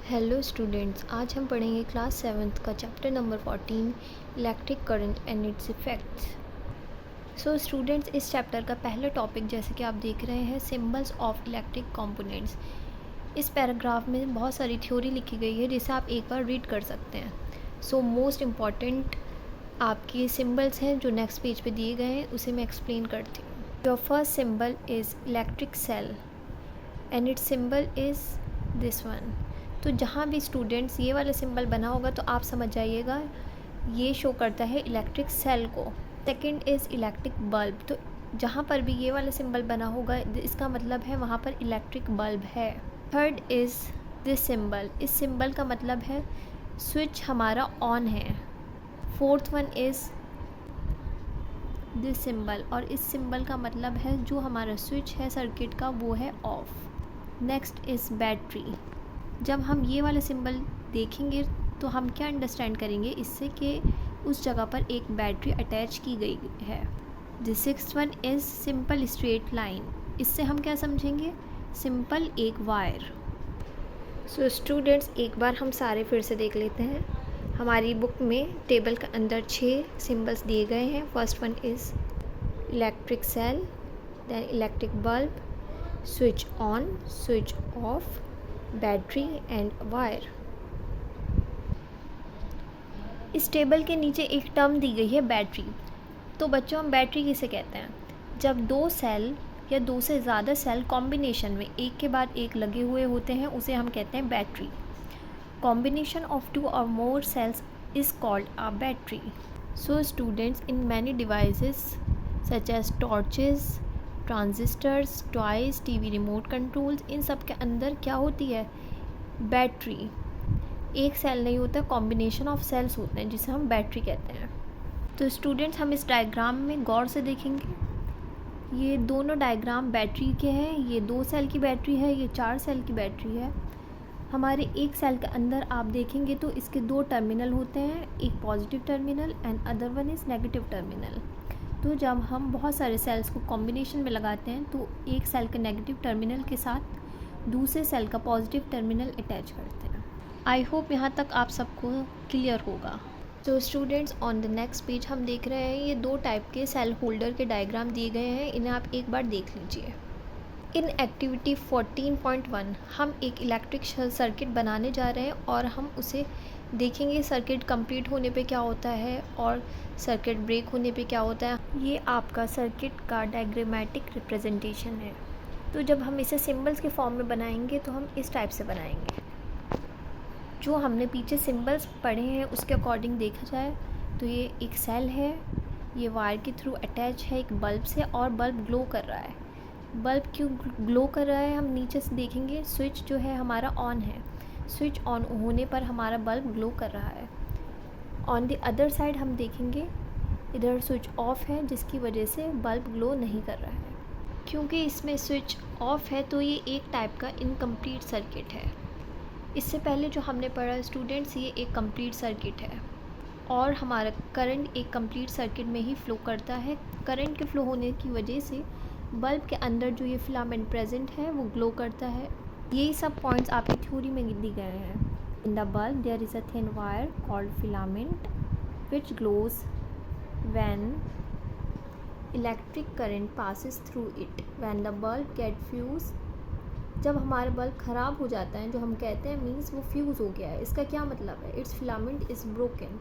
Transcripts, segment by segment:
Hello students, आज हम पढ़ेंगे क्लास 7th का chapter number 14 electric current and it's effects. So students, इस चैप्टर का पहला टॉपिक जैसे कि आप देख रहे हैं सिंबल्स ऑफ इलेक्ट्रिक कंपोनेंट्स। इस पैराग्राफ में बहुत सारी थ्योरी लिखी गई है जिसे आप एक बार रीड कर सकते हैं। सो मोस्ट इम्पॉर्टेंट आपके सिंबल्स हैं जो नेक्स्ट पेज पे दिए गए हैं, उसे मैं एक्सप्लेन करती हूँ। Your first symbol is electric cell and its symbol is this one. तो जहाँ भी स्टूडेंट्स ये वाला सिंबल बना होगा तो आप समझ जाइएगा ये शो करता है इलेक्ट्रिक सेल को। Second is electric bulb. तो जहाँ पर भी ये वाला सिंबल बना होगा इसका मतलब है वहाँ पर इलेक्ट्रिक बल्ब है। Third is this symbol. इस सिंबल का मतलब है स्विच हमारा ऑन है। Fourth one is this symbol, और इस सिंबल का मतलब है जो हमारा स्विच है सर्किट का वो है ऑफ। Next is battery. जब हम ये वाला सिंबल देखेंगे तो हम क्या अंडरस्टैंड करेंगे इससे कि उस जगह पर एक बैटरी अटैच की गई है। The sixth one is simple straight line. इससे हम क्या समझेंगे? सिंपल एक वायर। सो स्टूडेंट्स, एक बार हम सारे फिर से देख लेते हैं। हमारी बुक में टेबल के अंदर 6 सिंबल्स दिए गए हैं। First one is electric cell, then electric bulb, switch on, switch off, battery and wire. इस टेबल के नीचे एक टर्म दी गई है बैटरी। तो बच्चों, हम बैटरी किसे कहते हैं? जब दो सेल या दो से ज़्यादा सेल कॉम्बिनेशन में एक के बाद एक लगे हुए होते हैं उसे हम कहते हैं बैटरी। कॉम्बिनेशन ऑफ 2 और more cells is called a battery. So students, in many devices such as torches, transistors, toys, TV remote controls, इन सब के अंदर क्या होती है? बैटरी। एक सेल नहीं होता, कॉम्बिनेशन ऑफ सेल्स होते हैं जिसे हम बैटरी कहते हैं। तो स्टूडेंट्स, हम इस डायग्राम में गौर से देखेंगे। ये दोनों डायग्राम बैटरी के हैं। ये 2 सेल की बैटरी है, ये 4 सेल की बैटरी है। हमारे एक सेल के अंदर आप देखेंगे तो इसके 2 टर्मिनल होते हैं, एक positive terminal and other one is negative terminal. तो जब हम बहुत सारे सेल्स को कॉम्बिनेशन में लगाते हैं तो एक सेल के नेगेटिव टर्मिनल के साथ दूसरे सेल का पॉजिटिव टर्मिनल अटैच करते हैं। आई होप यहाँ तक आप सबको क्लियर होगा। तो students, on the next page हम देख रहे हैं ये 2 टाइप के सेल होल्डर के डायग्राम दिए गए हैं। इन्हें आप एक बार देख लीजिए। इन एक्टिविटी 14.1 हम एक इलेक्ट्रिक सर्किट बनाने जा रहे हैं और हम उसे देखेंगे सर्किट कंप्लीट होने पे क्या होता है और सर्किट ब्रेक होने पे क्या होता है। ये आपका सर्किट का डायग्रामेटिक रिप्रेजेंटेशन है। तो जब हम इसे सिंबल्स के फॉर्म में बनाएंगे तो हम इस टाइप से बनाएंगे। जो हमने पीछे सिंबल्स पढ़े हैं उसके अकॉर्डिंग देखा जाए तो ये एक सेल है, ये वायर के थ्रू अटैच है एक बल्ब से और बल्ब ग्लो कर रहा है। बल्ब क्यों ग्लो कर रहा है हम नीचे से देखेंगे। स्विच जो है हमारा ऑन है, स्विच ऑन होने पर हमारा बल्ब ग्लो कर रहा है। ऑन द अदर साइड हम देखेंगे इधर स्विच ऑफ है जिसकी वजह से बल्ब ग्लो नहीं कर रहा है। क्योंकि इसमें स्विच ऑफ है तो ये एक टाइप का इनकम्प्लीट सर्किट है। इससे पहले जो हमने पढ़ा स्टूडेंट्स, ये एक कंप्लीट सर्किट है और हमारा करंट एक कंप्लीट सर्किट में ही फ़्लो करता है। करंट के फ़्लो होने की वजह से बल्ब के अंदर जो ये फिलामेंट प्रेजेंट है वो ग्लो करता है। यही सब पॉइंट्स आपकी थ्योरी में दी गए हैं। In the bulb there is a thin wire called filament which glows when electric current passes through it. When the bulb get fuse, जब हमारा बल्ब ख़राब हो जाता है जो हम कहते हैं मीन्स वो फ्यूज़ हो गया है। इसका क्या मतलब है? It's filament is broken.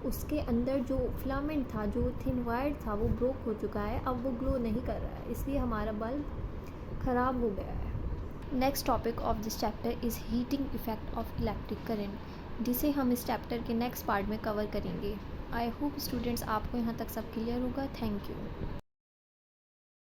उसके अंदर जो फिलामेंट था, जो थिन वायर था, वो ब्रोक हो चुका है, अब वो ग्लो नहीं कर रहा है, इसलिए हमारा बल्ब ख़राब हो गया है। Next topic of this chapter is heating effect of electric current, जिसे हम इस चैप्टर के नेक्स्ट पार्ट में कवर करेंगे। आई होप स्टूडेंट्स आपको यहाँ तक सब क्लियर होगा। Thank you.